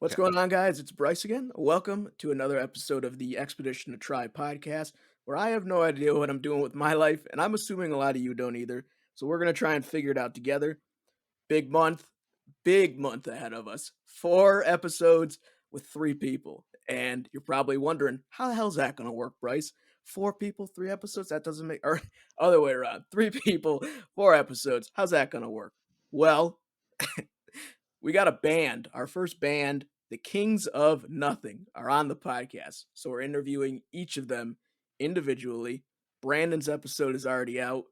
What's Okay. going on, guys? It's Bryce again. Welcome to another episode of the Expedition to Try podcast, where I have no idea what I'm doing with my life, and I'm assuming a lot of you don't either. So we're going to try and figure it out together. Big month, big month ahead of us. 4 episodes with 3 people. And you're probably wondering, how the hell's that going to work, Bryce? 4 people, 3 episodes? That doesn't make, or other way around. 3 people, 4 episodes. How's that going to work? Well, we got a band. Our first band, the Kings of Nothing, are on the podcast. So we're interviewing each of them individually. Brandon's episode is already out.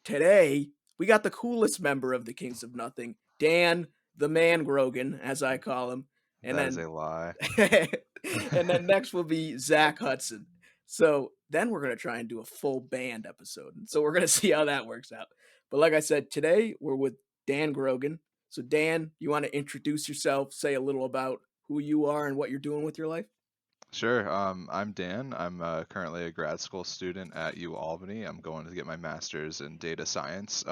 Today, we got the coolest member of the Kings of Nothing, Dan, the man Grogan, as I call him. And That is then a lie. and then next will be Zach Hudson. So then we're gonna try and do a full band episode. So we're gonna see how that works out. But like I said, today we're with Dan Grogan. So Dan, you want to introduce yourself, say a little about who you are and what you're doing with your life? Sure. I'm Dan. I'm currently a grad school student at U Albany. I'm going to get my master's in data science.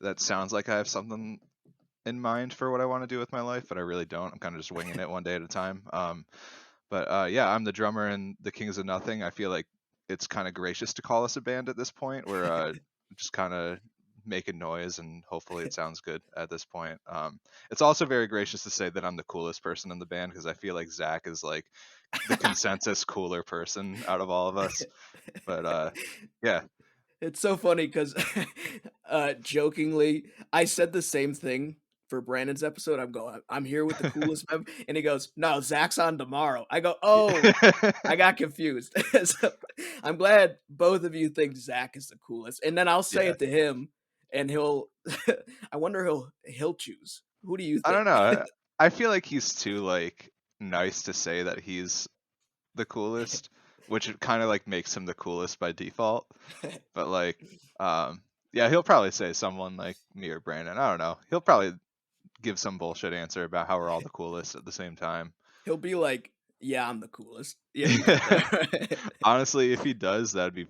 That sounds like I have something in mind for what I want to do with my life, but I really don't. I'm kind of just winging it one day at a time. But yeah, I'm the drummer in the Kings of Nothing. I feel like it's kind of gracious to call us a band at this point. We're just kind of making noise, and hopefully it sounds good at this point. It's also very gracious to say that I'm the coolest person in the band because I feel like Zach is like the consensus cooler person out of all of us. But yeah, It's so funny because, jokingly, I said the same thing for Brandon's episode. I'm going, I'm here with the coolest member, and he goes, "No, Zach's on tomorrow." I go, "Oh, I got confused." So, I'm glad both of you think Zach is the coolest, and then I'll say yeah. it to him, and he'll. I wonder he'll choose. Who do you I don't think? know. I feel like he's too like nice to say that he's the coolest, which kind of like makes him the coolest by default. But like, yeah, he'll probably say someone like me or Brandon. I don't know. He'll probably give some bullshit answer about how we're all the coolest at the same time. He'll be like, "Yeah, I'm the coolest." Yeah, you get that. Honestly, if he does, that'd be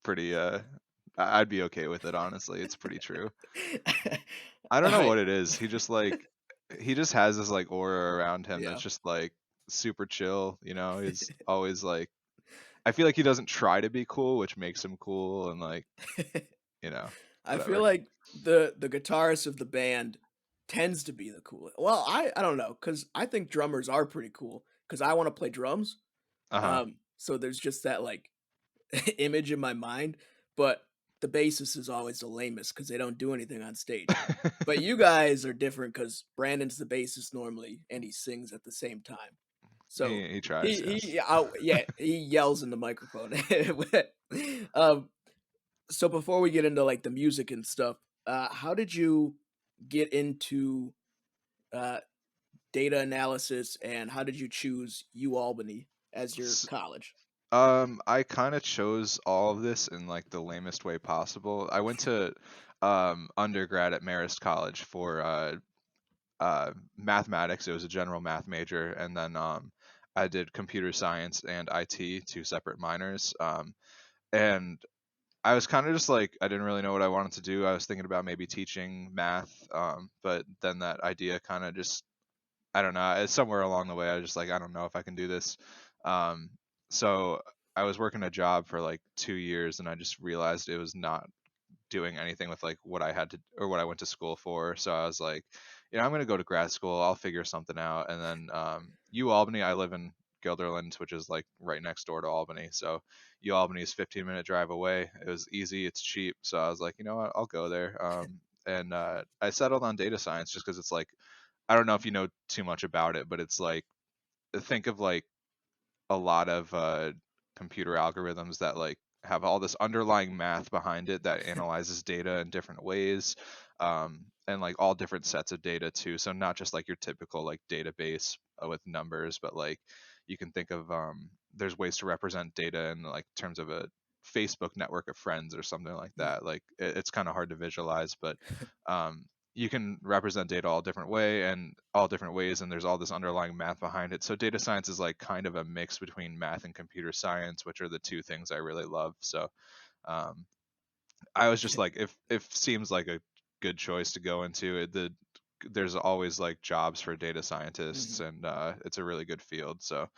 pretty. I'd be okay with it. Honestly, it's pretty true. I don't All know right. what it is. He just has this like aura around him Yeah. that's just like super chill. He's always like. I feel like he doesn't try to be cool, which makes him cool, and like you know, I feel whatever. like the guitarist of the band tends to be the coolest. Well, I don't know because I think drummers are pretty cool because I want to play drums. Uh huh. So there's just that like image in my mind, but the bassist is always the lamest because they don't do anything on stage. But you guys are different because Brandon's the bassist normally and he sings at the same time. So he tries, yes. yeah, he yells in the microphone. um, so before we get into like the music and stuff, how did you get into uh, data analysis, and how did you choose U Albany as your S- college? I kind of chose all of this in like the lamest way possible. I went to undergrad at Marist College for mathematics. It was a general math major, and then I did computer science and IT, two separate minors. And I was kind of just like I didn't really know what I wanted to do. I was thinking about maybe teaching math, but then that idea kind of just I don't know. Somewhere along the way, I was just like, I don't know if I can do this. Um, so I was working a job for like 2 years, and I just realized it was not doing anything with like what I had to or what I went to school for. So I was like, I'm gonna go to grad school. I'll figure something out. And then U Albany, I live in Guilderland, which is like right next door to Albany. So U Albany is 15-minute drive away. It was easy. It's cheap. So I was like, you know what? I'll go there. And I settled on data science just because it's like I don't know if you know too much about it, but it's like think of like a lot of computer algorithms that like have all this underlying math behind it that analyzes data in different ways, and like all different sets of data too. So not just like your typical like database with numbers, but like you can think of there's ways to represent data in like terms of a Facebook network of friends or something like Mm. that. Like it's kind of hard to visualize, but um, you can represent data all different way and all different ways, and there's all this underlying math behind it. So data science is like kind of a mix between math and computer science, which are the two things I really love. So um, I was just like, if seems like a good choice to go into it. The there's always like jobs for data scientists, Mhm. and it's a really good field. So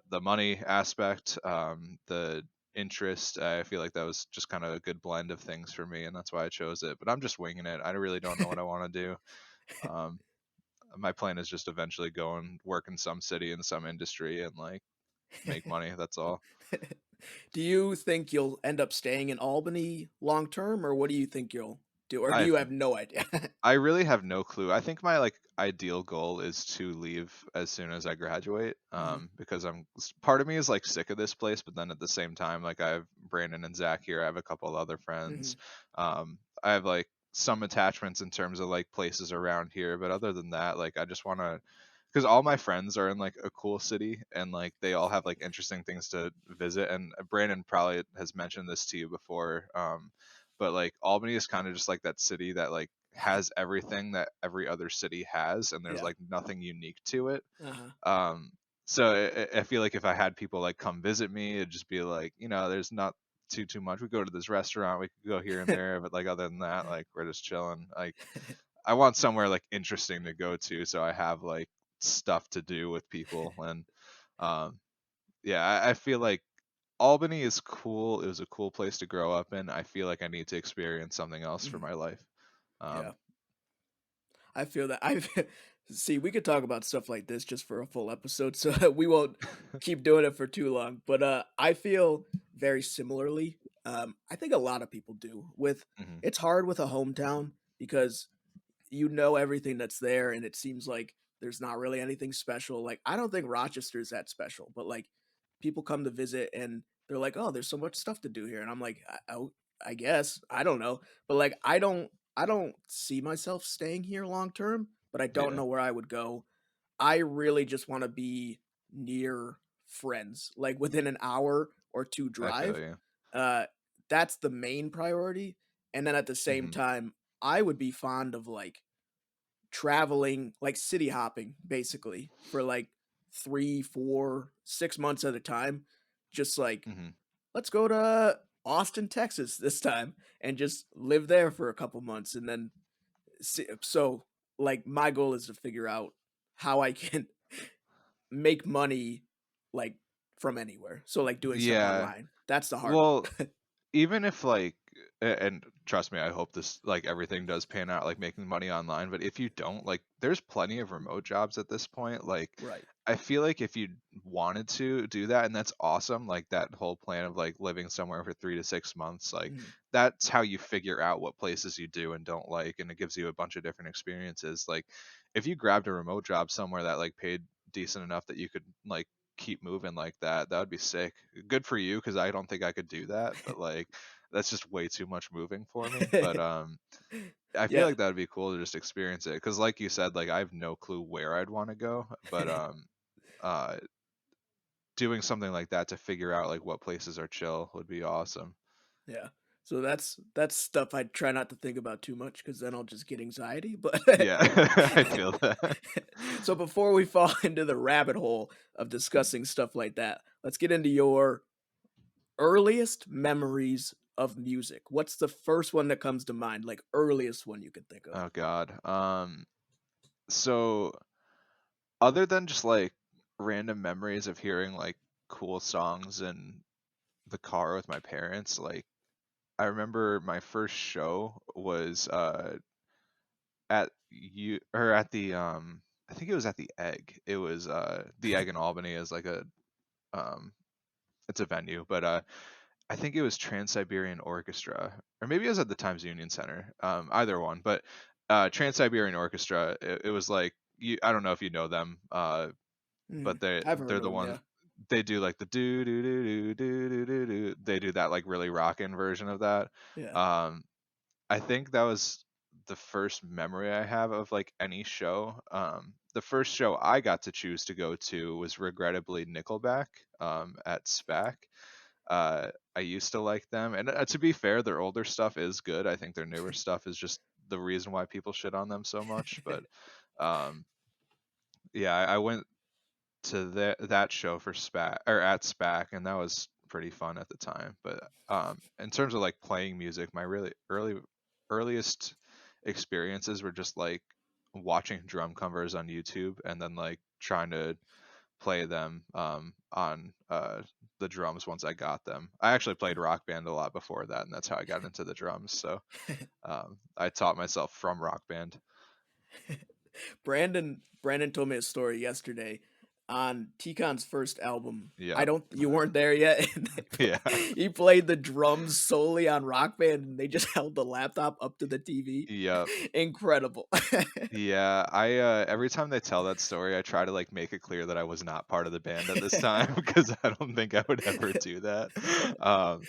the money aspect, the interest, I feel like that was just kind of a good blend of things for me, and that's why I chose it. But I'm just winging it. I really don't know what I want to do. Um, my plan is just eventually go and work in some city in some industry and like make money. That's all. Do you think you'll end up staying in Albany long term, or what do you think you'll do? Or do I you have no idea? I really have no clue. I think my like ideal goal is to leave as soon as I graduate, Mhm, because part of me is like sick of this place, but then at the same time, like I have Brandon and Zach here. I have a couple of other friends. mhm. I have like some attachments in terms of like places around here, but other than that, like I just want to, because all my friends are in like a cool city and like they all have like interesting things to visit. And Brandon probably has mentioned this to you before, but like Albany is kind of just like that city that like has everything that every other city has, and there's Yeah. like nothing unique to it. Uh-huh. Um, so I feel like if I had people like come visit me, it'd just be like, there's not too much. We go to this restaurant, we could go here and there, but like other than that, like we're just chilling. Like I want somewhere like interesting to go to, so I have like stuff to do with people. And um, yeah, I feel like Albany is cool. It was a cool place to grow up in. I feel like I need to experience something else for Mhm. my life. Yeah. Um, I feel that I see, we could talk about stuff like this just for a full episode, so we won't keep doing it for too long. But I feel very similarly. I think a lot of people do with mhm. it's hard with a hometown because you know everything that's there and it seems like there's not really anything special. Like I don't think Rochester's that special, but like people come to visit and they're like, "Oh, there's so much stuff to do here." And I'm like, I guess. I don't know." But like I don't see myself staying here long term, but I don't Yeah, know where I would go. I really just want to be near friends, like within an hour or two I feel drive. you. Uh that's the main priority. And then at the same Hmm. time, I would be fond of like traveling, like city hopping basically for like 3, 4, 6 months at a time. Just like, Hmm. let's go to Austin, Texas this time and just live there for a couple months and then so like my goal is to figure out how I can make money like from anywhere. So like doing stuff Yeah. online. That's the hard Well, one. even if like and trust me, I hope this like everything does pan out like making money online, but if you don't, like there's plenty of remote jobs at this point. Like Right. I feel like if you wanted to do that, and that's awesome, like that whole plan of like living somewhere for 3 to 6 months, like Mhm. that's how you figure out what places you do and don't like, and it gives you a bunch of different experiences. Like if you grabbed a remote job somewhere that like paid decent enough that you could like keep moving like that, that would be sick. Good for you, because I don't think I could do that, but like that's just way too much moving for me. But I feel Yeah. like that would be cool to just experience it, because like you said, like I have no clue where I'd want to go, but uh doing something like that to figure out like what places are chill would be awesome. Yeah. So that's stuff I try not to think about too much because then I'll just get anxiety. But Yeah. I feel that. so before we fall into the rabbit hole of discussing stuff like that, let's get into your earliest memories of music. What's the first one that comes to mind? Like earliest one you can think of. Oh god. So other than just like random memories of hearing like cool songs in the car with my parents, like I remember my first show was at you or at the I think it was at the Egg. It was the Egg in Albany is like a um it's a venue, but I think it was Trans Siberian Orchestra, or maybe it was at the Times Union Center. Either one, but Trans Siberian Orchestra. It was like I don't know if you know them, but I've they're heard of the them, one. yeah. They do like the do do do do do do do do. They do that like really rockin' version of that. Yeah. Um, I think that was the first memory I have of like any show. The first show I got to choose to go to was regrettably Nickelback at SPAC. I used to like them, and to be fair, their older stuff is good. I think their newer stuff is just the reason why people shit on them so much. But um, yeah, I went to that show for SPAC or at SPAC, and that was pretty fun at the time. But in terms of like playing music, my really earliest experiences were just like watching drum covers on YouTube and then like trying to play them on the drums once I got them. I actually played Rock Band a lot before that, and that's how I got into the drums. So I taught myself from Rock Band. Brandon told me a story yesterday on TKON's first album. I Yeah, don't you weren't there yet. And yeah, he played the drums solely on Rock Band and they just held the laptop up to the TV. yeah. Incredible. Yeah, every time they tell that story, I try to like make it clear that I was not part of the band at this time because I don't think I would ever do that. Um,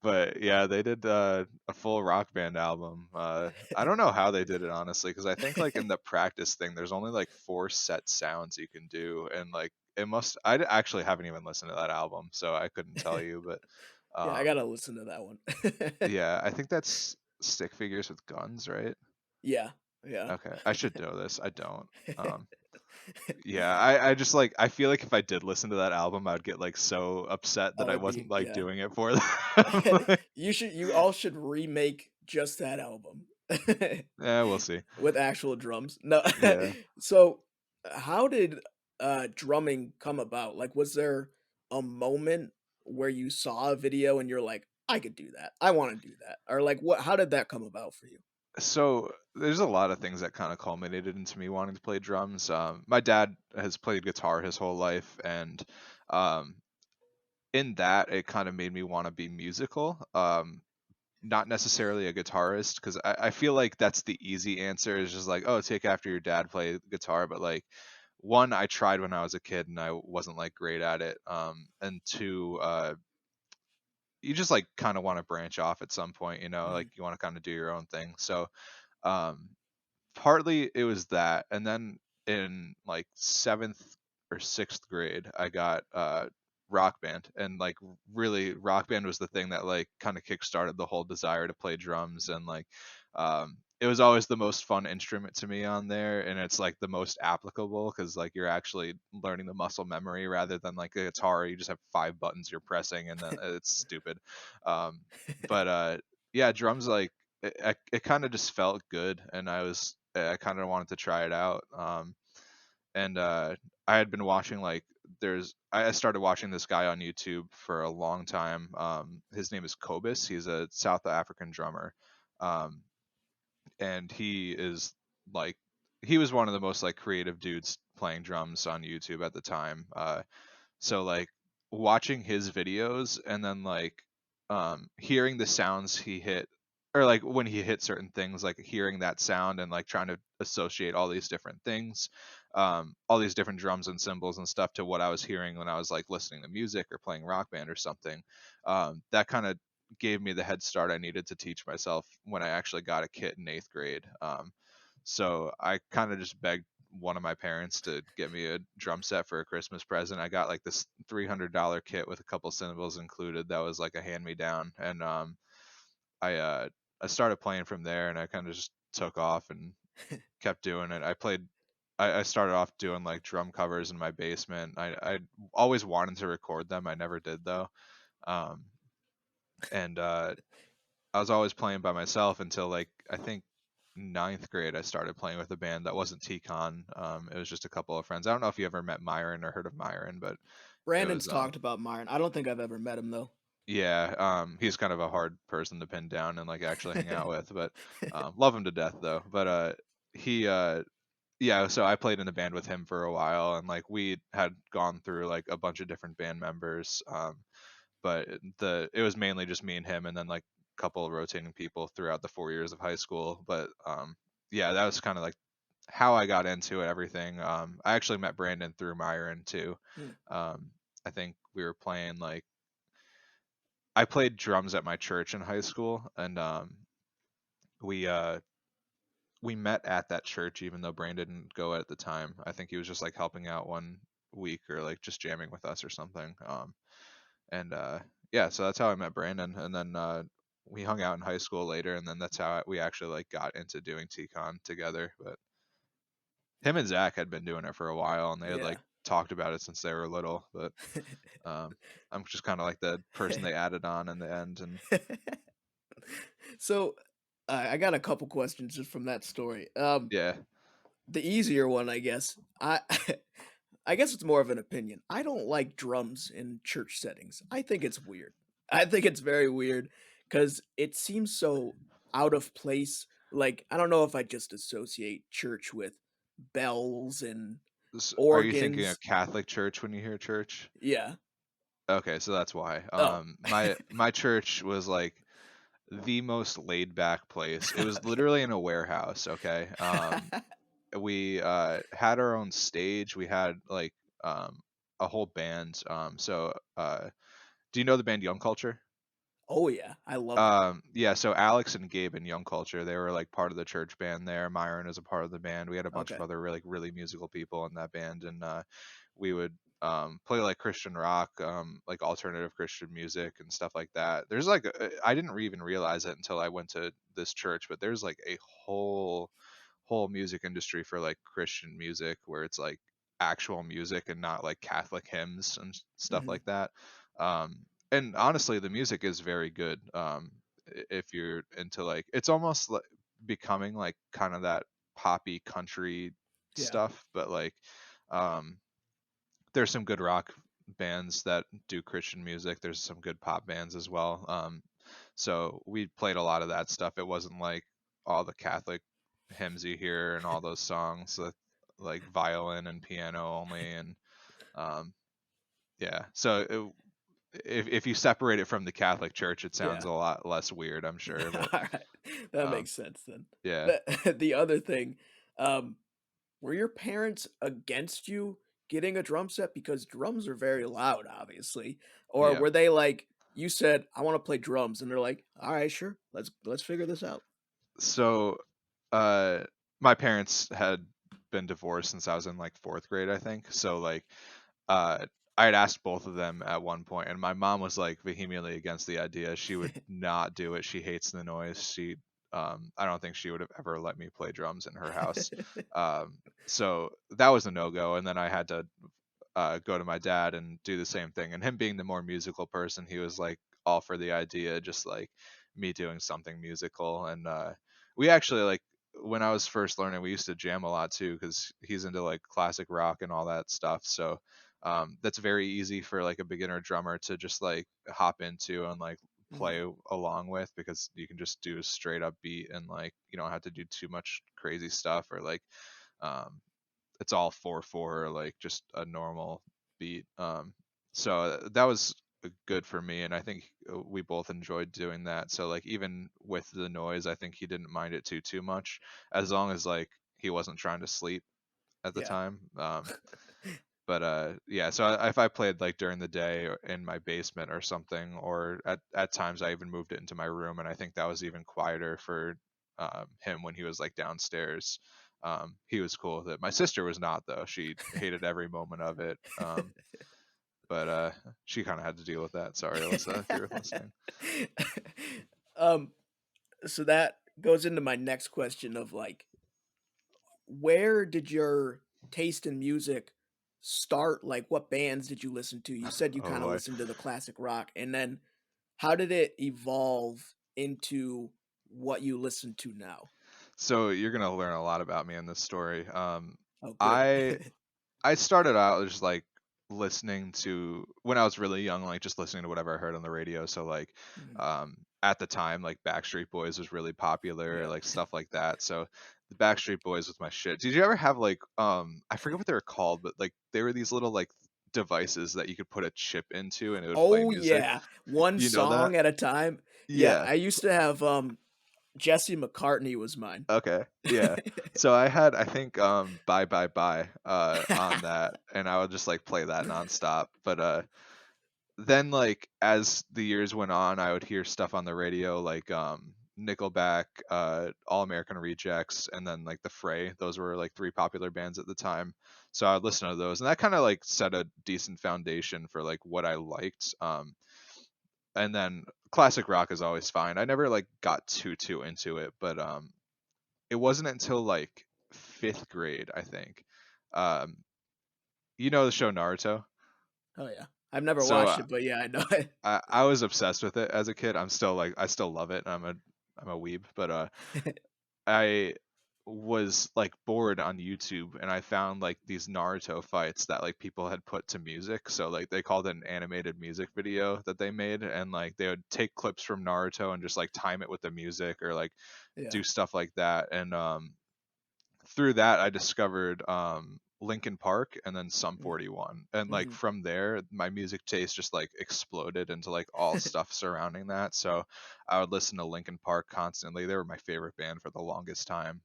but yeah, they did a full Rock Band album. I don't know how they did it honestly, because I think like in the practice thing, there's only like four set sounds you can do, and like it must. Actually haven't even listened to that album, so I couldn't tell you. But Yeah, I um, gotta listen to that one. yeah, I think that's Stick Figures with Guns, right? Yeah, yeah. Okay, I should know this. I don't. Um, Yeah, I just like I feel like if I did listen to that album, I'd get like so upset that Oh, I it'd be wasn't like yeah. doing it for them. Like, You all should remake just that album yeah, we'll see. with actual drums. No, Yeah. so how did drumming come about? Like, was there a moment where you saw a video and you're like, I could do that. I want to do that. Or like what how did that come about for you? So there's a lot of things that kind of culminated into me wanting to play drums. My dad has played guitar his whole life, and um, in that, it kind of made me want to be musical. Not necessarily a guitarist, because I feel like that's the easy answer is just like, oh, take after your dad, play guitar. But like, one, I tried when I was a kid and I wasn't like great at it. And two, you just like kind of want to branch off at some point, like Mhm. you want to kind of do your own thing. So um, partly it was that, and then in like 7th or 6th grade, I got Rock Band, and like really Rock Band was the thing that like kind of kick-started the whole desire to play drums, and like it was always the most fun instrument to me on there, and it's like the most applicable because like you're actually learning the muscle memory rather than like a guitar, you just have 5 buttons you're pressing and then it's stupid. um but yeah, drums like it kind of just felt good, and I kind of wanted to try it out. And I had been watching like I started watching this guy on YouTube for a long time. His name is Kobus. He's a South African drummer, um, and he is like he was one of the most like creative dudes playing drums on YouTube at the time. So like watching his videos and then like hearing the sounds he hit, or like when he hit certain things, like hearing that sound and like trying to associate all these different things, all these different drums and cymbals and stuff to what I was hearing when I was like listening to music or playing Rock Band or something. That kind of gave me the head start I needed to teach myself when I actually got a kit in 8th grade. So I kind of just begged one of my parents to get me a drum set for a Christmas present. I got like this $300 kit with a couple cymbals included that was like a hand me down, and I uh, I started playing from there, and I kind of just took off and kept doing it. I started off doing like drum covers in my basement. I always wanted to record them. I never did though. Um, and I was always playing by myself until like I think 9th grade. I started playing with a band that wasn't TKON. It was just a couple of friends. I don't know if you ever met Myron or heard of Myron, but it Brandon's was talked about Myron. I don't think I've ever met him though. yeah, he's kind of a hard person to pin down and like actually hang out with, but love him to death though. But he yeah, so I played in the band with him for a while, and like we had gone through like a bunch of different band members. But it was mainly just me and him, and then like a couple of rotating people throughout the 4 years of high school. But yeah, that was kind of like how I got into it, everything. I actually met Brandon through Myron too. Hmm. um, I think we were playing like I played drums at my church in high school, and we uh we met at that church even though Brandon didn't go at the time. I think he was just like helping out one week or like just jamming with us or something. And yeah, so that's how I met Brandon, and then we hung out in high school later, and then that's how we actually like got into doing TCon together. But him and Zach had been doing it for a while, and they had Yeah. like talked about it since they were little. But um, I'm just kind of like the person they added on in the end, and So, I got a couple questions just from that story. yeah, the easier one, I guess. I guess it's more of an opinion. I don't like drums in church settings. I think it's weird. I think it's very weird because it seems so out of place. Like, I don't know if I just associate church with bells and Are you thinking organs. of Catholic church when you hear church? Yeah. Okay, so that's why. Oh. My church was like the most laid back place. It was Okay. literally in a warehouse. Okay, we had our own stage. We had like a whole band. Do you know the band Young Culture? Oh, yeah. I love them. Yeah, so Alex and Gabe in Young Culture, they were like part of the church band there. Myron is a part of the band. We had a bunch of Okay. other really musical people in that band, and we would play like Christian rock, like alternative Christian music and stuff like that. There's like I didn't even realize it until I went to this church, but there's like a whole music industry for like Christian music where it's like actual music and not like Catholic hymns and stuff Mhm. like that. And honestly, the music is very good. If you're into like, it's almost like becoming like kind of that poppy country Yeah. stuff, but like, um, there's some good rock bands that do Christian music. There's some good pop bands as well. So we played a lot of that stuff. It wasn't like all the Catholic hymns you hear and all those songs with like violin and piano only. And um, yeah, so if you separate it from the Catholic Church, it sounds Yeah. a lot less weird, I'm sure. But Alright. That um, makes sense then. yeah, The other thing, um, were your parents against you getting a drum set? Because drums are very loud, obviously. Or yeah. were they like, you said, "I wanna play drums," and they're like, "Alright, sure. Let's figure this out." So uh, my parents had been divorced since I was in like fourth grade, I think. So like uh, I had asked both of them at one point, and my mom was like vehemently against the idea. She would not do it. She hates the noise. I don't think she would have ever let me play drums in her house. So that was a no go. And then I had to go to my dad and do the same thing. And him being the more musical person, he was like all for the idea, just like me doing something musical. And we actually like when I was first learning, we used to jam a lot too because he's into like classic rock and all that stuff. So that's very easy for like a beginner drummer to just like hop into and like Mhm. play along with because you can just do a straight up beat and like you don't have to do too much crazy stuff or like um, it's all 4/4, like just a normal beat. So that was good for me, and I think we both enjoyed doing that. So like even with the noise, I think he didn't mind it too much, as long as like he wasn't trying to sleep at the Yeah. time. But yeah, so if I played like during the day or in my basement or something, or at times I even moved it into my room, and I think that was even quieter for him when he was like downstairs. He was cool with it. My sister was not though; she hated every moment of it. But she kind of had to deal with that. Sorry, Alyssa, if you're listening. Um, so that goes into my next question of, like, where did your taste in music start? Like, what bands did you listen to? You said you Oh kinda boy. listened to the classic rock, and then how did it evolve into what you listen to now? So you're gonna learn a lot about me in this story. Oh, good. I I started out just like listening to when I was really young, like just listening to whatever I heard on the radio. So like Mhm. at the time, like Backstreet Boys was really popular, Yeah. like stuff like that. So the Backstreet Boys was my shit. Did you ever have like I forget what they were called, but like they were these little like devices that you could put a chip into and it would play Oh, music. yeah. One You know that? song at a time. Yeah, Yeah. I used to have, Jesse McCartney was mine. Okay. Yeah. So I had I think Bye Bye Bye on that and I would just like play that nonstop. But then like as the years went on, I would hear stuff on the radio like Nickelback, All American Rejects, and then like the Fray. Those were like three popular bands at the time. So I would listen to those, and that kind of like set a decent foundation for like what I liked. And then classic rock is always fine. I never like got too into it, but it wasn't until like fifth grade, I think. Um, you know the show Naruto? Oh, yeah. I've never So watched it, but yeah, I know it. I was obsessed with it as a kid. I'm still like I still love it. I'm a weeb, but I was like bored on YouTube and I found like these Naruto fights that like people had put to music. So like they called it an animated music video that they made, and like they would take clips from Naruto and just like time it with the music or like Yeah. do stuff like that. And through that I discovered Linkin Park and then Sum Mm, 41. And like mhm, from there my music taste just like exploded into like all stuff surrounding that. So I would listen to Linkin Park constantly. They were my favorite band for the longest time.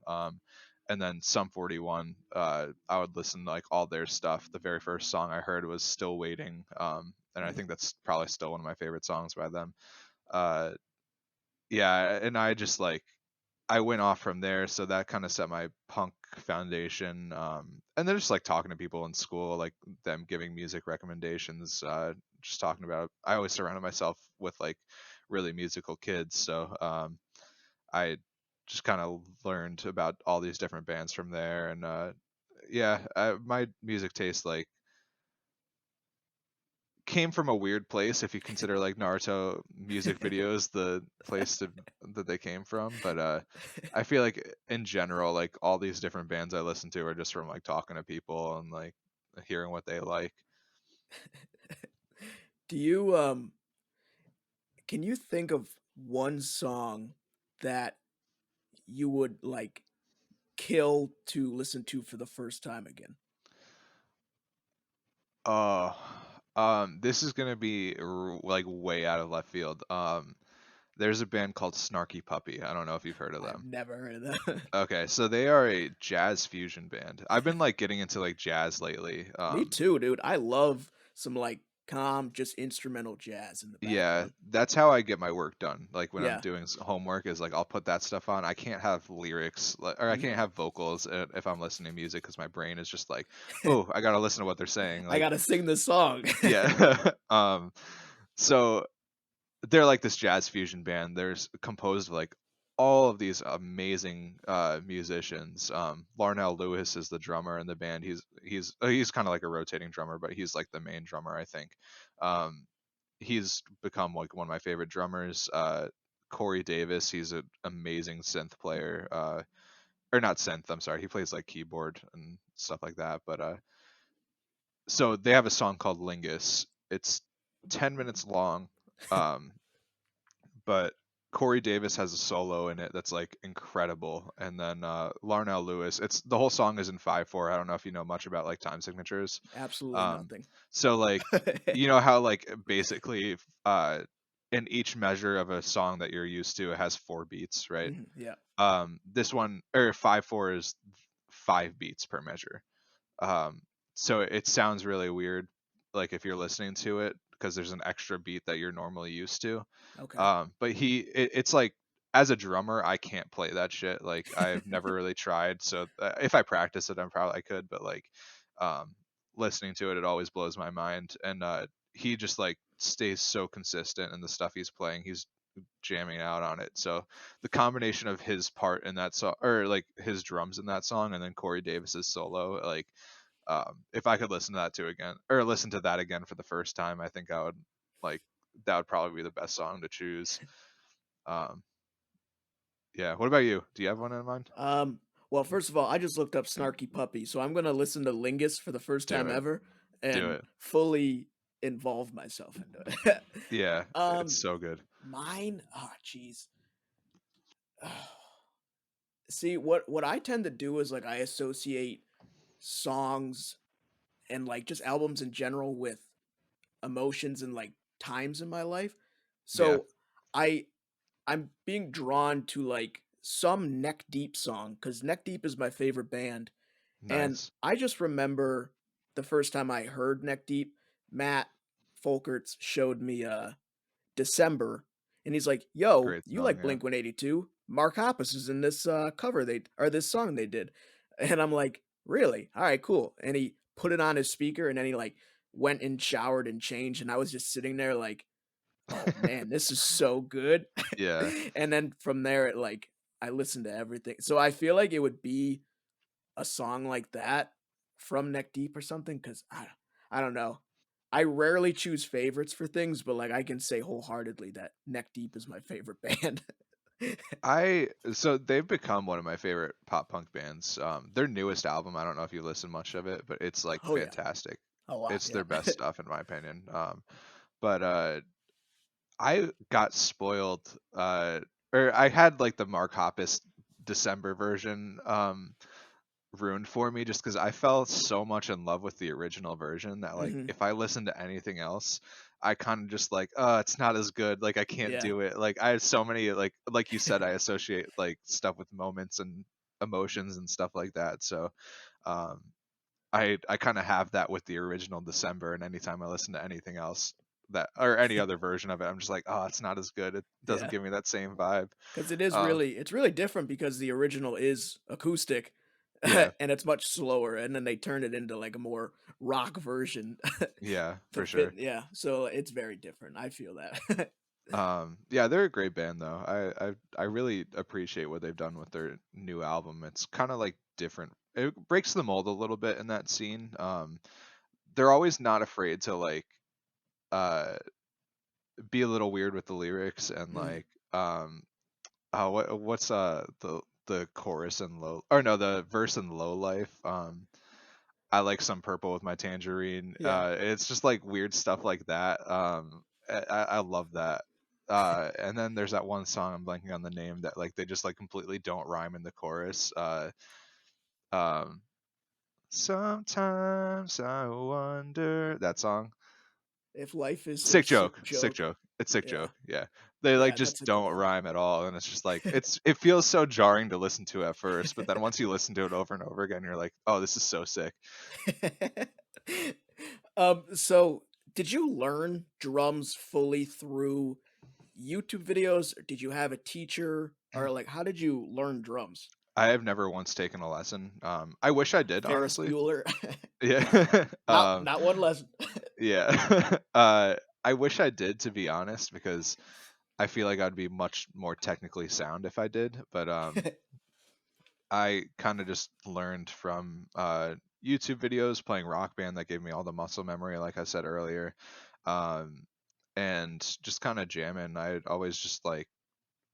And then Sum 41, I would listen to like all their stuff. The very first song I heard was Still Waiting. And I mhm, think that's probably still one of my favorite songs by them. Uh, yeah, and I just like I went off from there, so that kind of set my punk foundation. And then just like talking to people in school, like them giving music recommendations, just talking about. I always surrounded myself with like really musical kids, so I just kind of learned about all these different bands from there. And yeah, my music taste like came from a weird place if you consider like Naruto music videos the place that they came from. But I feel like in general, like all these different bands I listen to are just from like talking to people and like hearing what they like. Do you can you think of one song that you would like kill to listen to for the first time again? Oh, this is gonna be like way out of left field. There's a band called Snarky Puppy. I don't know if you've heard of I've them. never heard of that. Okay, so they are a jazz fusion band. I've been like getting into like jazz lately. Me too, dude. I love some like calm, just instrumental jazz in the Yeah, background. that's how I get my work done. Like when I'm Yeah. doing homework, is like I'll put that stuff on. I can't have lyrics or I can't Mhm. have vocals if I'm listening to music because my brain is just like, oh, I gotta listen to what they're saying. I Like, gotta sing this song. yeah. So they're like this jazz fusion band. There's composed of like all of these amazing musicians. Larnell Lewis is the drummer in the band. He's kind of like a rotating drummer, but he's like the main drummer, I think. Um, he's become like one of my favorite drummers. Corey Davis, he's an amazing synth player. Or not synth, I'm sorry. He plays like keyboard and stuff like that. But so they have a song called Lingus. It's 10 minutes long. Um, but Corey Davis has a solo in it that's like incredible, and then Larnell Lewis. It's the whole song is in 5/4. I don't know if you know much about like time signatures. Absolutely Um, nothing. so like you know how like basically in each measure of a song that you're used to, it has 4 beats, right? Mhm, yeah. This one or 5/4 is 5 beats per measure. Um, so it sounds really weird, like if you're listening to it, because there's an extra beat that you're normally used to. Okay. But it's like as a drummer, I can't play that shit. Like I've never really tried. So if I practice it, I could. But like um, listening to it, it always blows my mind. And he just like stays so consistent in the stuff he's playing. He's jamming out on it. So the combination of his part in that song, or like his drums in that song, and then Corey Davis's solo, like if I could listen to that too again, or listen to that again for the first time, I think I would like that would probably be the best song to choose. Um, yeah. What about you? Do you have one in mind? Um, well, first of all, I just looked up Snarky Puppy, so I'm gonna listen to Lingus for the first Do time it. ever Do and it. fully involve myself into it. Yeah, it's um, so good. mine, oh jeez. See, what I tend to do is like I associate songs and like just albums in general with emotions and like times in my life. Yeah, So I I'm being drawn to like some Neck Deep song because Neck Deep is my favorite band. And nice. I just remember the first time I heard Neck Deep, Matt Folkerts showed me December, and he's like, "Yo, Great you song. like Yeah. Blink 182? Mark Hoppus is in this cover they or this song they did." And I'm like, "Really? All right, cool." And he put it on his speaker, and then he like went and showered and changed, and I was just sitting there like, "Oh man, this is so good." Yeah. And then from there, it like I listened to everything. So I feel like it would be a song like that from Neck Deep or something because I don't know. I rarely choose favorites for things, but like I can say wholeheartedly that Neck Deep is my favorite band. I so they've become one of my favorite pop punk bands. Their newest album, I don't know if you listen much of it, but it's like Oh yeah, fantastic. a lot. It's Yeah. their best stuff in my opinion. But I got spoiled. Or I had like the Mark Hoppus December version ruined for me just because I fell so much in love with the original version that like Hmm. if I listen to anything else, I kind of just like, it's not as good. Like I can't Yeah. do it. Like I have so many like you said, I associate like stuff with moments and emotions and stuff like that. So um I kind of have that with the original December, and anytime I listen to anything else that or any other version of it, I'm just like, oh, it's not as good. It doesn't Yeah. give me that same vibe. Because it is Um, really, it's really different because the original is acoustic, yeah, and it's much slower, and then they turn it into like a more rock version yeah, to for fit. sure. Yeah, so it's very different. I feel that. Yeah, they're a great band though. I really appreciate what they've done with their new album. It's kind of like different. It breaks the mold a little bit in that scene. They're always not afraid to like uh be a little weird with the lyrics and Mhm. like what's the chorus in low or no the verse in low life. I like some purple with my tangerine. Yeah. It's just like weird stuff like that. I love that. And then there's that one song I'm blanking on the name that like they just like completely don't rhyme in the chorus. Um, Sometimes I wonder that song. If life is a Sick sick joke, sick joke. joke. It's sick Yeah. joke. Yeah, they like Yeah, just that's a good don't one. rhyme at all, and it's just like it feels so jarring to listen to at first, but then once you listen to it over and over again, you're like, oh, this is so sick. So did you learn drums fully through YouTube videos, or did you have a teacher, or like how did you learn drums? I have never once taken a lesson. I wish I did, Ferris honestly. Bueller? Yeah. Not one lesson. Yeah. I wish I did, to be honest, because I feel like I'd be much more technically sound if I did. But I kind of just learned from YouTube videos playing Rock Band that gave me all the muscle memory, like I said earlier, um, and just kind of jamming. I always just like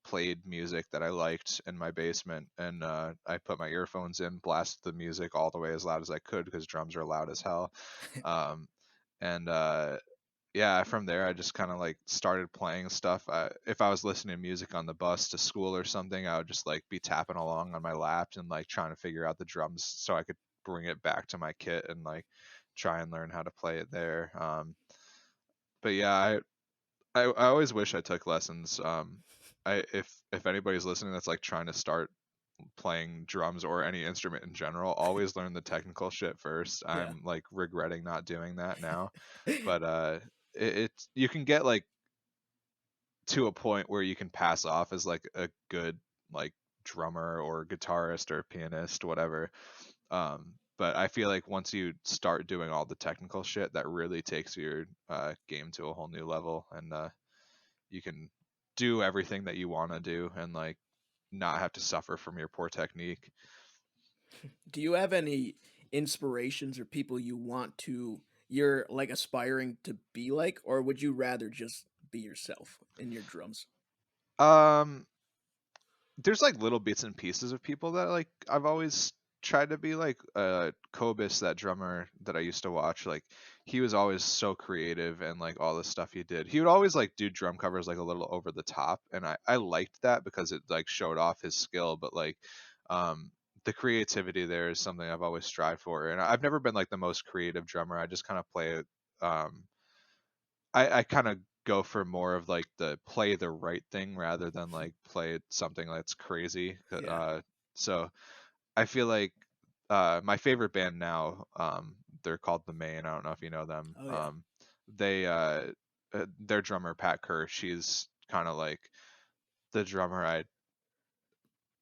played music that I liked in my basement, and I put my earphones in, blasted the music all the way as loud as I could because drums are loud as hell. Um, and yeah, from there I just kind of like started playing stuff. If I was listening to music on the bus to school or something, I would just like be tapping along on my lap and like trying to figure out the drums so I could bring it back to my kit and like try and learn how to play it there. But yeah, I always wish I took lessons. If anybody's listening that's like trying to start playing drums or any instrument in general, always learn the technical shit first. Yeah. I'm like regretting not doing that now, but it's you can get like to a point where you can pass off as like a good like drummer or guitarist or pianist, whatever. But I feel like once you start doing all the technical shit, that really takes your game to a whole new level, and you can do everything that you want to do and like not have to suffer from your poor technique. Do you have any inspirations or people you want to you're like aspiring to be like, or would you rather just be yourself in your drums? Um, there's like little bits and pieces of people that like I've always tried to be like. Kobus, that drummer that I used to watch, like he was always so creative and like all the stuff he did. He would always like do drum covers like a little over the top, and I liked that because it like showed off his skill. But like, um, the creativity there is something I've always strived for, and I've never been like the most creative drummer. I just kind of play it. I kind of go for more of like the play the right thing rather than like play something that's crazy. Yeah. So I feel like my favorite band now, they're called The Main. I don't know if you know them. Oh yeah. They their drummer Pat Kerr, she's kind of like the drummer I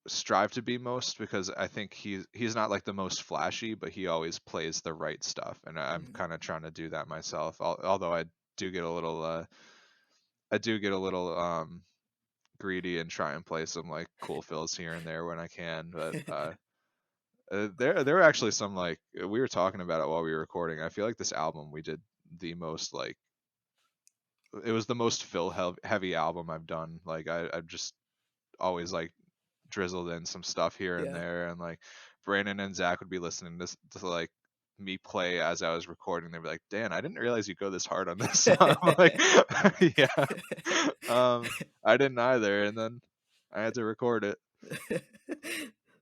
strive to be most because I think he's not like the most flashy, but he always plays the right stuff, and I'm Mhm. kind of trying to do that myself. Although do get a little I do get a little greedy and try and play some like cool fills here and there when I can. But there were actually some like we were talking about it while we were recording. I feel like this album we did the most like it was the most heavy album I've done. Like I just always like drizzled in some stuff here and Yeah. there, and like Brandon and Zach would be listening to like me play as I was recording. They'd be like, "Dan, I didn't realize you go this hard on this song." I'm like, "Yeah, I didn't either." And then I had to record it.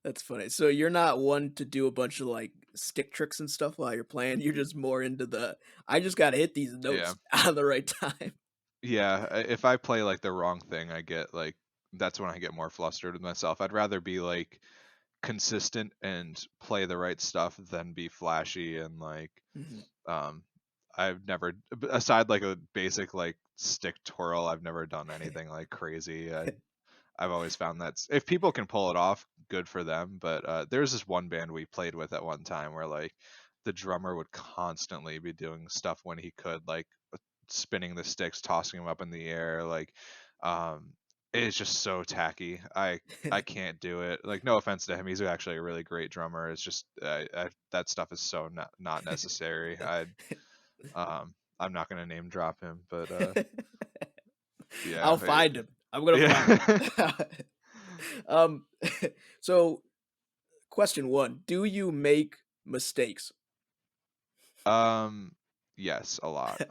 That's funny. So you're not one to do a bunch of like stick tricks and stuff while you're playing. You're just more into the I just gotta hit these Yeah, notes at the right time. yeah. If I play like the wrong thing, I get like that's when I get more flustered with myself. I'd rather be like consistent and play the right stuff than be flashy and like Mhm. um I've never aside like a basic like stick twirl, I've never done anything like crazy. I've always found that if people can pull it off, good for them. But there's this one band we played with at one time where like the drummer would constantly be doing stuff when he could, like spinning the sticks, tossing them up in the air, like um, it's just so tacky. I can't do it. Like no offense to him, he's actually a really great drummer. It's just that stuff is so not necessary. I'm not gonna name drop him, but I'll yeah, find him. I'm gonna find yeah. him. um, so question one: do you make mistakes? Um, yes, a lot.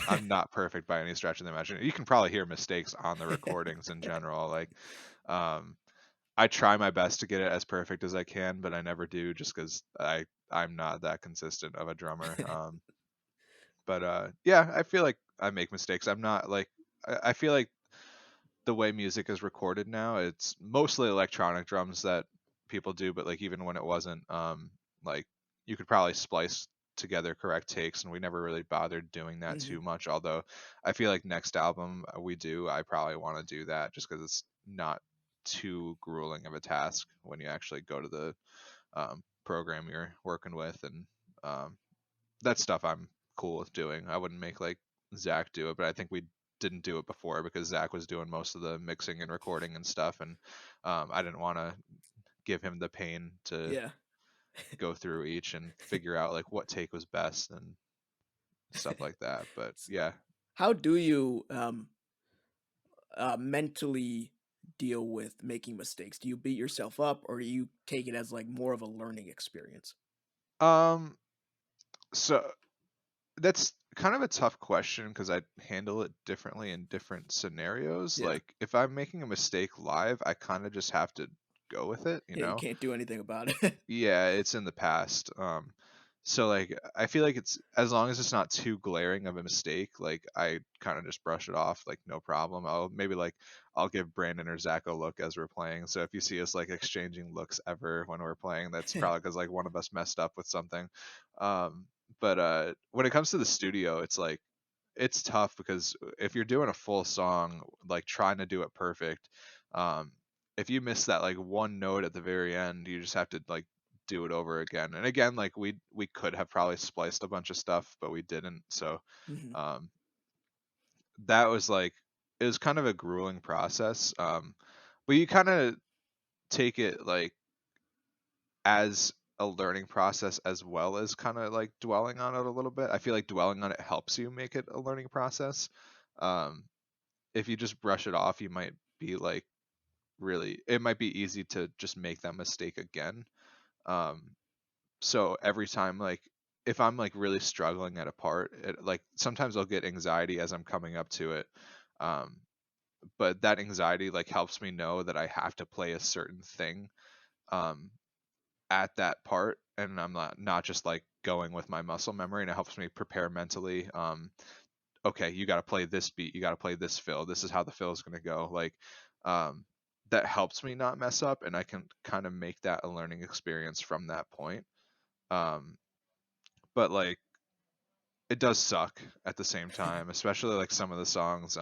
I'm not perfect by any stretch of the imagination. You can probably hear mistakes on the recordings in general. Like, um, I try my best to get it as perfect as I can, but I never do just because I'm not that consistent of a drummer. But yeah, I feel like I make mistakes. I'm not like I feel like the way music is recorded now, it's mostly electronic drums that people do, but like even when it wasn't, like you could probably splice together correct takes, and we never really bothered doing that Mhm. too much. Although I feel like next album we do, I probably want to do that just because it's not too grueling of a task when you actually go to the program you're working with, and um, that stuff I'm cool with doing. I wouldn't make like Zach do it, but I think we didn't do it before because Zach was doing most of the mixing and recording and stuff, and I didn't want to give him the pain to Yeah. go through each and figure out like what take was best and stuff like that. But S- yeah, How do you mentally deal with making mistakes? Do you beat yourself up, or do you take it as like more of a learning experience? um, so that's kind of a tough question because I handle it differently in different scenarios. Yeah. Like if I'm making a mistake live, I kind of just have to go with it, you Yeah, you know? can't do anything about it. Yeah, it's in the past. So like I feel like it's as long as it's not too glaring of a mistake, like I kind of just brush it off, like no problem. I'll maybe like I'll give Brandon or Zach a look as we're playing. So if you see us like exchanging looks ever when we're playing, that's probably because like one of us messed up with something. Um, but when it comes to the studio, it's like it's tough because if you're doing a full song, like trying to do it perfect, um, if you miss that like one note at the very end, you just have to like do it over again. And again, like we could have probably spliced a bunch of stuff, but we didn't. So Mhm. um, that was like it was kind of a grueling process. But you kind of take it like as a learning process as well as kind of like dwelling on it a little bit. I feel like dwelling on it helps you make it a learning process. Um, if you just brush it off, you might be like really it might be easy to just make that mistake again. Um, so every time like if I'm like really struggling at a part, like sometimes I'll get anxiety as I'm coming up to it. Um, but that anxiety like helps me know that I have to play a certain thing um, at that part, and I'm not just like going with my muscle memory, and it helps me prepare mentally. Okay, you got to play this beat, you got to play this fill, this is how the fill is going to go, like um that helps me not mess up, and I can kind of make that a learning experience from that point. um but like it does suck at the same time, especially like some of the songs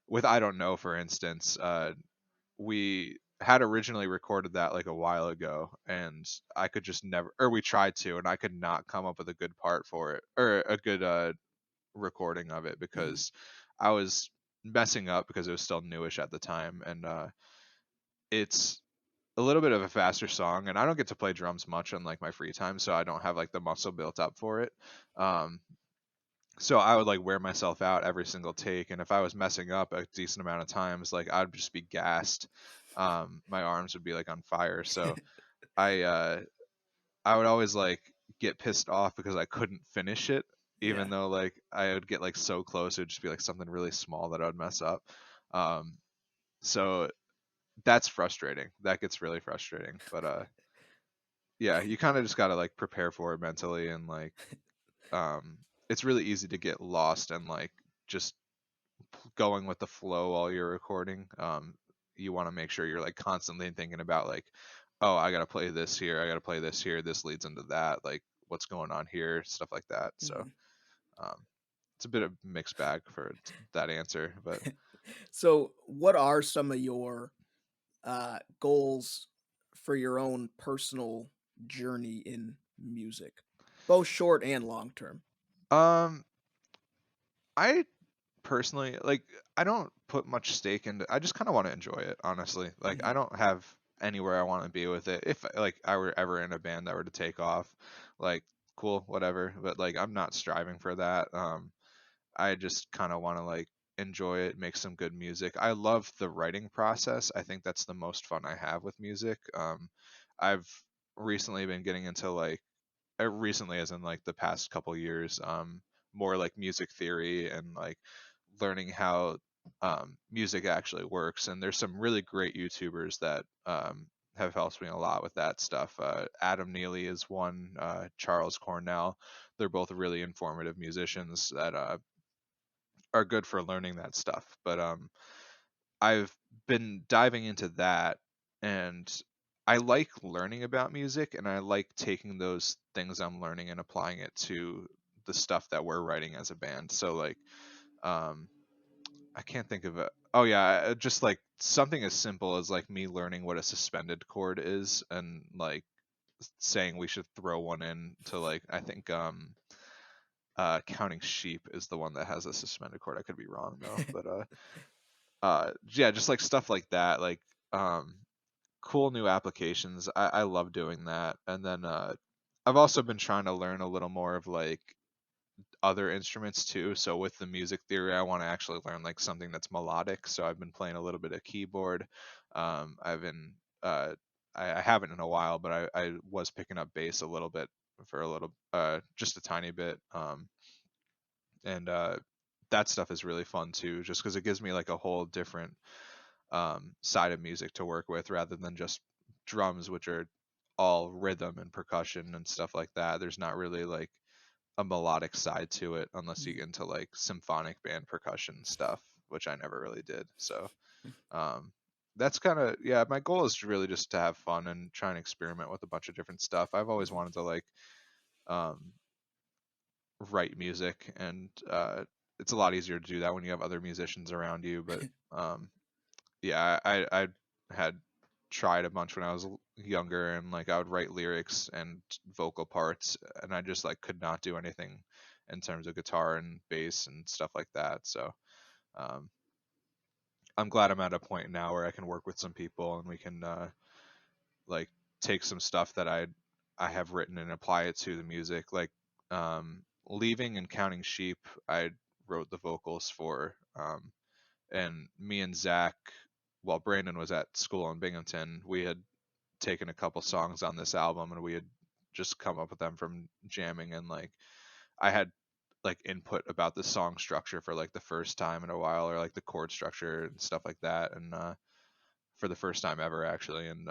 with I don't know, for instance. We had originally recorded that like a while ago, and I could just never, or we tried to, and I could not come up with a good part for it or a good recording of it Mhm. because I was messing up because it was still newish at the time, and it's a little bit of a faster song, and I don't get to play drums much on like my free time, so I don't have like the muscle built up for it. Um, so I would like wear myself out every single take, and if I was messing up a decent amount of times, like I'd just be gassed. my arms would be like on fire. So I uh, I would always like get pissed off because I couldn't finish it, even Yeah. though like I would get like so close. It would just be like something really small that I would mess up. Um, so that's frustrating. That gets really frustrating. But yeah, you kind of just gotta like prepare for it mentally, and like it's really easy to get lost and like just going with the flow while you're recording. You want to make sure you're like constantly thinking about like, oh, I gotta play this here, I gotta play this here, this leads into that, like what's going on here, stuff like that. So Mhm. um, it's a bit of mixed bag for that answer, but So, what are some of your goals for your own personal journey in music, both short and long term? um, I personally like I don't put much stake into. I just kind of want to enjoy it, honestly. Like I Mhm. don't have anywhere I want to be with it. If like I were ever in a band that were to take off, like cool, whatever. But like I'm not striving for that. I just kind of want to like enjoy it, make some good music. I love the writing process. I think that's the most fun I have with music. I've recently been getting into like recently as in like the past couple years, more like music theory and like learning how music actually works. And there's some really great YouTubers that have helped me a lot with that stuff. Adam Neely is one, Charles Cornell. They're both really informative musicians that are good for learning that stuff. But I've been diving into that, and I like learning about music, and I like taking those things I'm learning and applying it to the stuff that we're writing as a band. So like um I can't think of it. Oh yeah, just like something as simple as like me learning what a suspended chord is, and like saying we should throw one in to like I think Counting Sheep is the one that has a suspended chord. I could be wrong though, but yeah, just like stuff like that, like um cool new applications. I love doing that. And then I've also been trying to learn a little more of like other instruments too. So with the music theory, I want to actually learn like something that's melodic. So I've been playing a little bit of keyboard. I've been I haven't in a while, but I was picking up bass a little bit for a little just a tiny bit. And that stuff is really fun too, just because it gives me like a whole different side of music to work with rather than just drums, which are all rhythm and percussion and stuff like that. There's not really like a melodic side to it unless you get Mhm. into like symphonic band percussion stuff, which I never really did. So um, that's kind of yeah. My goal is really just to have fun and try and experiment with a bunch of different stuff. I've always Mhm. wanted to like um, write music, and it's a lot easier to do that when you have other musicians around you. But yeah, I had tried a bunch when I was younger, and like I would write lyrics and vocal parts, and I just like could not do anything in terms of guitar and bass and stuff like that. So um, I'm glad I'm at a point now where I can work with some people, and we can like take some stuff that I have written and apply it to the music. Like leaving and counting sheep, I wrote the vocals for, and me and Zach, while Brandon was at school in Binghamton, we had taken a couple songs on this album, and we had just come up with them from jamming. And like I had like input about the song structure for like the first time in a while, or like the chord structure and stuff like that, and for the first time ever actually. And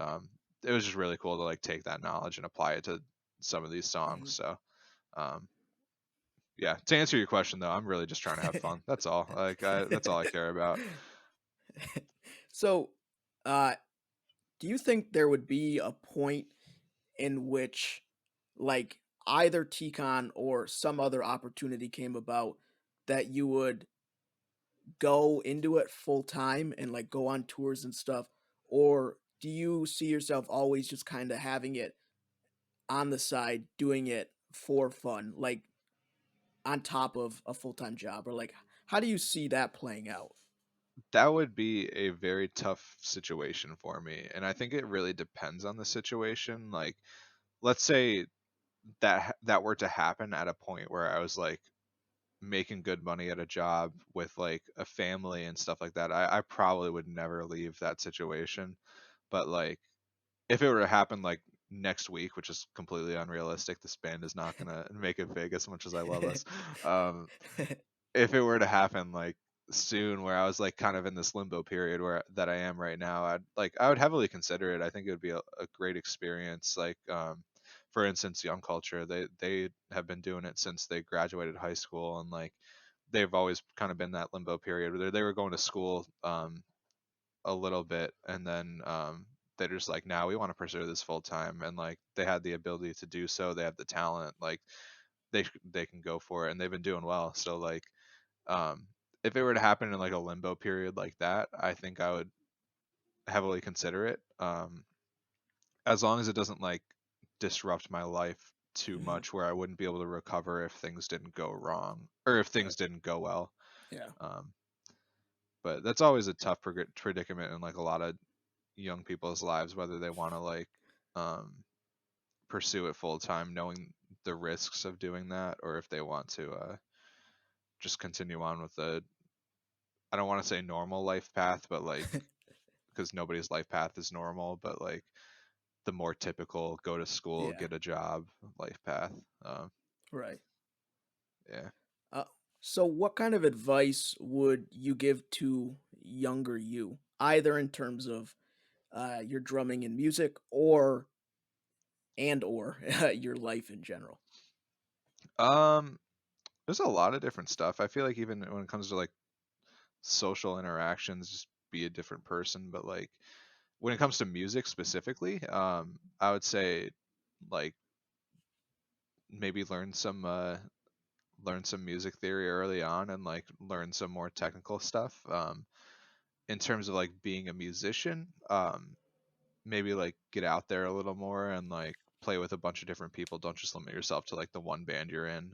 it was just really cool to like take that knowledge and apply it to some of these songs. Mhm. So um, yeah, to answer your question though, I'm really just trying to have fun. That's all. Like that's all I care about. So, uh, do you think there would be a point in which, like, either TCON or some other opportunity came about that you would go into it full time and like go on tours and stuff? Or do you see yourself always just kind of having it on the side, doing it for fun, like on top of a full time job? Or like, how do you see that playing out? That would be a very tough situation for me, and I think it really depends on the situation. Like, let's say that were to happen at a point where I was like making good money at a job with like a family and stuff like that, I probably would never leave that situation. But like if it were to happen like next week, which is completely unrealistic, this band is not gonna make it big as much as I love us. Um, if it were to happen like soon, where I was like kind of in this limbo period where that I am right now, I would heavily consider it. I think it would be a great experience. Like for instance, Young Culture, they have been doing it since they graduated high school, and like they've always kind of been that limbo period where they were going to school a little bit, and then they're just like, now we want to pursue this full time, and like they had the ability to do so, they have the talent, like they can go for it, and they've been doing well. So like um, if it were to happen in like a limbo period like that, I think I would heavily consider it. As long as it doesn't like disrupt my life too Mhm. much, where I wouldn't be able to recover if things didn't go wrong or if Right. things didn't go well. Yeah. Um, but that's always a tough predicament in like a lot of young people's lives, whether they want to like um, pursue it full time, knowing the risks of doing that, or if they want to just continue on with the, I don't want to say normal life path, but like because nobody's life path is normal, but like the more typical go to school, Yeah. get a job life path. Um, Right. yeah. Uh, so, what kind of advice would you give to younger you, either in terms of your drumming and music, or your life in general? Um, there's a lot of different stuff. I feel like even when it comes to like social interactions, just be a different person. But like when it comes to music specifically, I would say like maybe learn some music theory early on and like learn some more technical stuff. In terms of like being a musician, maybe like get out there a little more and like play with a bunch of different people. Don't just limit yourself to like the one band you're in.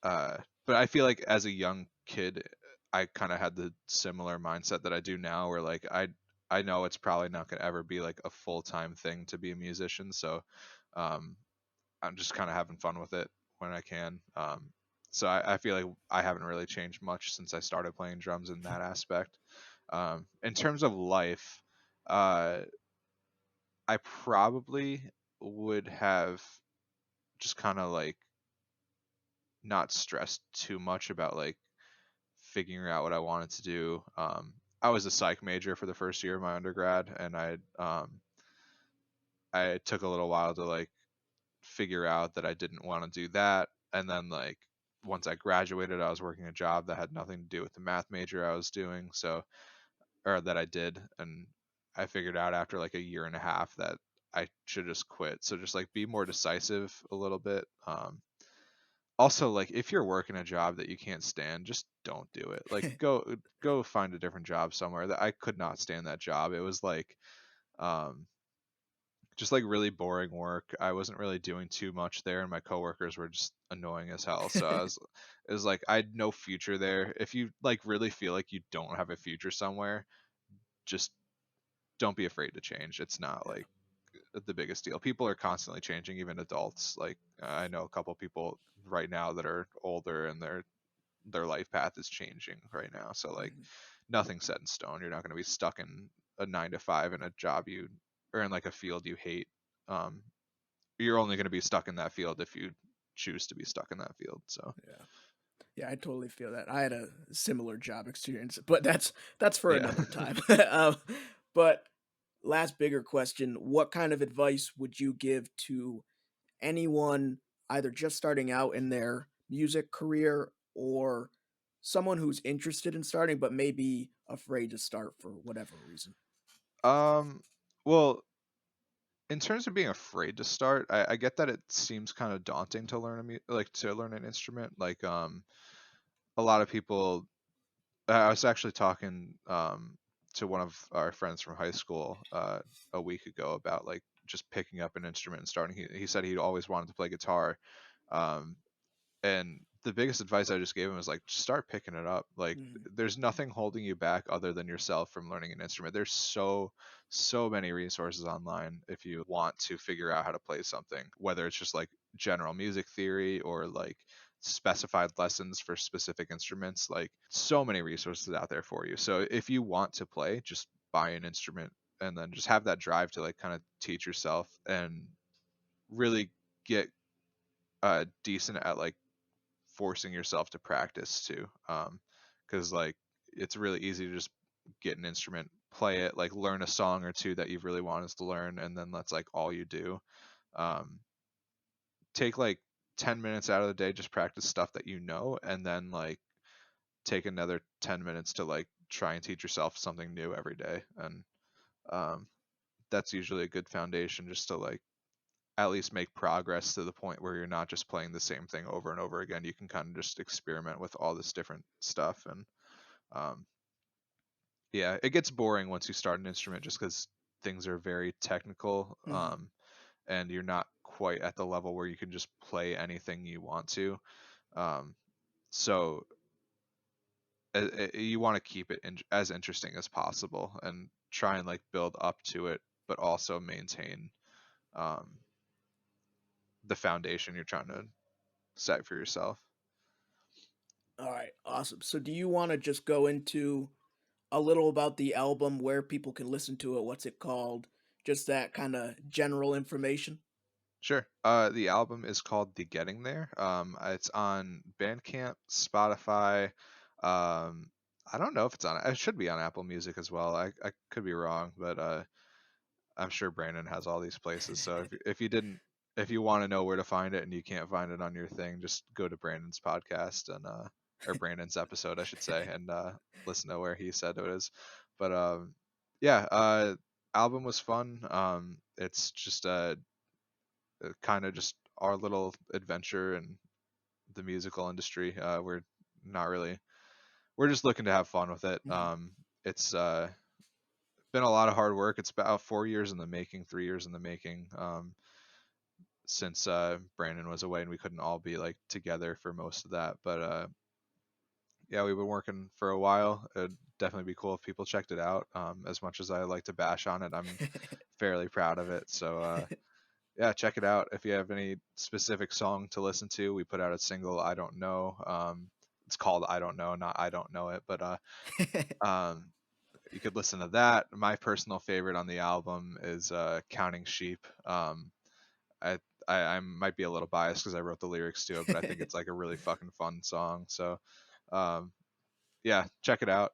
Uh, but I feel like as a young kid, I kind of had the similar mindset that I do now, where like I know it's probably not going to ever be like a full time thing to be a musician, so um, I'm just kind of having fun with it when I can. So I feel like I haven't really changed much since I started playing drums in that aspect. In terms of life, uh, I probably would have just kind of like not stressed too much about like figuring out what I wanted to do. I was a psych major for the first year of my undergrad, and I took a little while to like figure out that I didn't want to do that. And then like once I graduated, I was working a job that had nothing to do with the math major I was doing, so or that I did, and I figured out after like a year and a half that I should just quit. So just like be more decisive a little bit. Also like if you're working a job that you can't stand, just don't do it. Like go find a different job somewhere. That I could not stand that job. It was like um just like really boring work. I wasn't really doing too much there, and my coworkers were just annoying as hell. So it was like I had no future there. If you like really feel like you don't have a future somewhere, just don't be afraid to change. It's not Yeah. like the biggest deal. People are constantly changing, even adults. Like I know a couple people right now that are older, and their life path is changing right now. So like Mhm. nothing's set in stone. You're not going to be stuck in a 9 to 5 in a job you or in like a field you hate. Um, you're only going to be stuck in that field if you choose to be stuck in that field. So Yeah. Yeah, I totally feel that. I had a similar job experience, but that's for yeah. another time. But last bigger question, what kind of advice would you give to anyone either just starting out in their music career or someone who's interested in starting but maybe afraid to start for whatever reason? um. Well, in terms of being afraid to start, I get that it seems kind of daunting to learn like to learn an instrument. Like a lot of people. I was actually talking to one of our friends from high school a week ago about like just picking up an instrument and starting. He said he'd always wanted to play guitar, um, and the biggest advice I just gave him was like just start picking it up. Like Mhm. there's nothing holding you back other than yourself from learning an instrument. There's so many resources online if you want to figure out how to play something, whether it's just like general music theory or like specified lessons for specific instruments. Like so many resources out there for you. So if you want to play, just buy an instrument and then just have that drive to like kind of teach yourself and really get decent at like forcing yourself to practice too. Because like it's really easy to just get an instrument, play it, like learn a song or two that you've really wanted to learn, and then that's like all you do. Um, Take like 10 minutes out of the day, just practice stuff that you know, and then like take another 10 minutes to like try and teach yourself something new every day. And um, that's usually a good foundation just to like at least make progress to the point where you're not just playing the same thing over and over again. You can kind of just experiment with all this different stuff. And um, yeah, it gets boring once you start an instrument just because things are very technical, Mhm. and you're not quite at the level where you can just play anything you want to. Um, so you want to keep it as interesting as possible and try and like build up to it, but also maintain um, the foundation you're trying to set for yourself. All right, awesome. So do you want to just go into a little about the album, where people can listen to it, what's it called, just that kind of general information? Sure. The album is called The Getting There. It's on Bandcamp, Spotify. Um, I don't know if it's on. It should be on Apple Music as well. I could be wrong, but I'm sure Brandon has all these places. So if you didn't, if you want to know where to find it and you can't find it on your thing, just go to Brandon's podcast and or Brandon's episode, I should say, and listen to where he said it is. But yeah, album was fun. It's just kind of just our little adventure in the musical industry. We're not really, we're just looking to have fun with it. Mhm. It's been a lot of hard work. It's about 4 years in the making, 3 years in the making, since Brandon was away and we couldn't all be like together for most of that. But yeah, we've been working for a while. It'd definitely be cool if people checked it out. As much as I like to bash on it, I'm fairly proud of it. So yeah, check it out. If you have any specific song to listen to, we put out a single, I Don't Know. It's called I Don't Know, not I Don't Know It, but um, you could listen to that. My personal favorite on the album is Counting Sheep. I, I might be a little biased because I wrote the lyrics to it, but I think it's like a really fucking fun song. So um, yeah, check it out.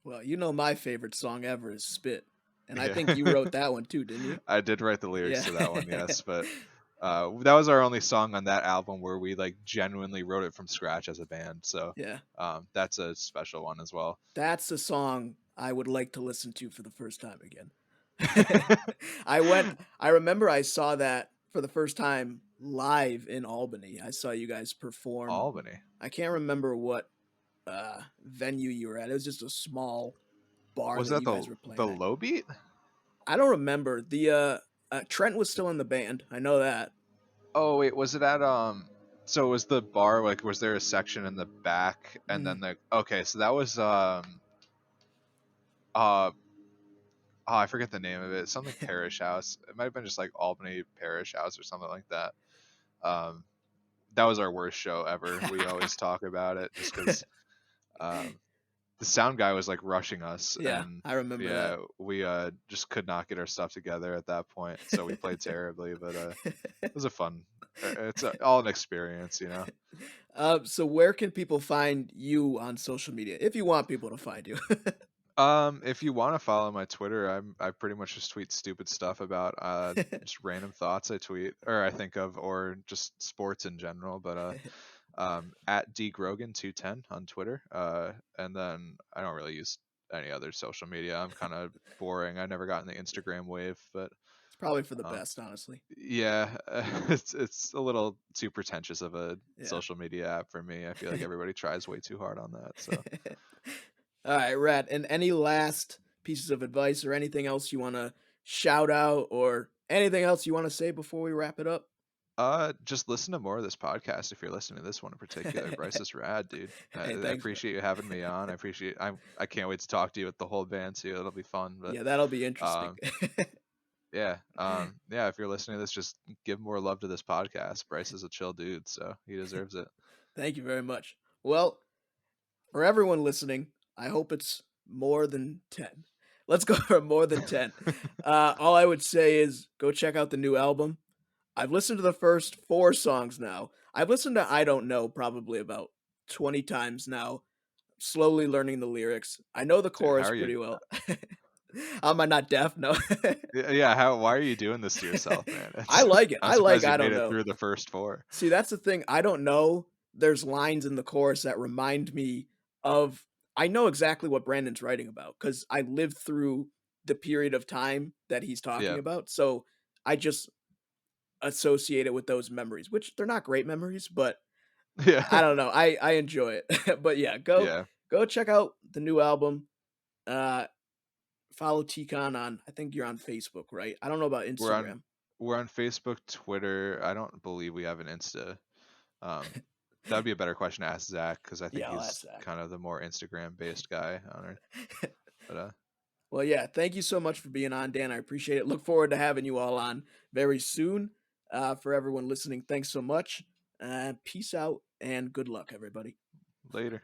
Well, you know my favorite song ever is "Spit," and I Yeah, think you wrote that one too, didn't you? I did write the lyrics Yeah. to that one, yes, but that was our only song on that album where we like genuinely wrote it from scratch as a band. So Yeah. that's a special one as well. That's a song I would like to listen to for the first time again. I remember I saw that for the first time live in Albany. I saw you guys perform. Albany. I can't remember what venue you were at. It was just a small bar Was that that you guys were the playing at. low beat? I don't remember. Trent was still in the band. I know that. Oh wait, was it at so was the bar like was there a section in the back and Mm. then the okay, so that was uh oh, I forget the name of it. Something Parish House. It might have been just like Albany Parish House or something like that. Um that was our worst show ever. We always talk about it just cuz um the sound guy was like rushing us Yeah, and I remember yeah, we just could not get our stuff together at that point. So we played that. terribly, but it was a fun it's all an experience, you know. So where can people find you on social media if you want people to find you? If you want to follow my Twitter, I pretty much just tweet stupid stuff about just random thoughts I tweet or I think of or just sports in general. But at dgrogan 210 on Twitter. And then I don't really use any other social media. I'm kind of boring. I never got in the Instagram wave, but It's probably for the um, best, honestly. yeah, it's a little too pretentious of a Yeah. social media app for me. I feel like everybody tries way too hard on that. So. All right, Rat. And any last pieces of advice or anything else you want to shout out or anything else you want to say before we wrap it up? Just listen to more of this podcast if you're listening to this one in particular. Bryce is rad, dude. Hey, I thanks, man. appreciate you having me on. I can't wait to talk to you with the whole band too. It'll be fun. But Yeah, that'll be interesting. um, Yeah. Yeah, if you're listening to this, just give more love to this podcast. Bryce is a chill dude, so he deserves it. Thank you very much. Well, for everyone listening, I hope it's more than 10. Let's go for more than 10. All I would say is go check out the new album. I've listened to the first 4 songs now. I've listened to I Don't Know probably about 20 times now, slowly learning the lyrics. I know the Dude, how chorus are you? pretty well. Am I not deaf? No. Yeah, how why are you doing this to yourself, man? I It's like it. I'm I like surprised you I made Don't it Know. through the first 4. See, that's the thing. I don't know. There's lines in the chorus that remind me of I know exactly what Brandon's writing about because I lived through the period of time that he's talking Yeah. about. So I just associate it with those memories, which they're not great memories, but Yeah. I don't know. I enjoy it. But yeah, Yeah. go check out the new album. Uh Follow TKON on I think you're on Facebook, right? I don't know about We're on Instagram. we're on Facebook, Twitter. I don't believe we have an Insta. Um, that'd be a better question to ask Zach because I think Yeah, I'll ask he's Zach. kind of the more Instagram based guy on Earth. But Well, yeah, thank you so much for being on, Dan. I appreciate it. Look forward to having you all on very soon. For everyone listening, thanks so much. Peace out and good luck, everybody. later.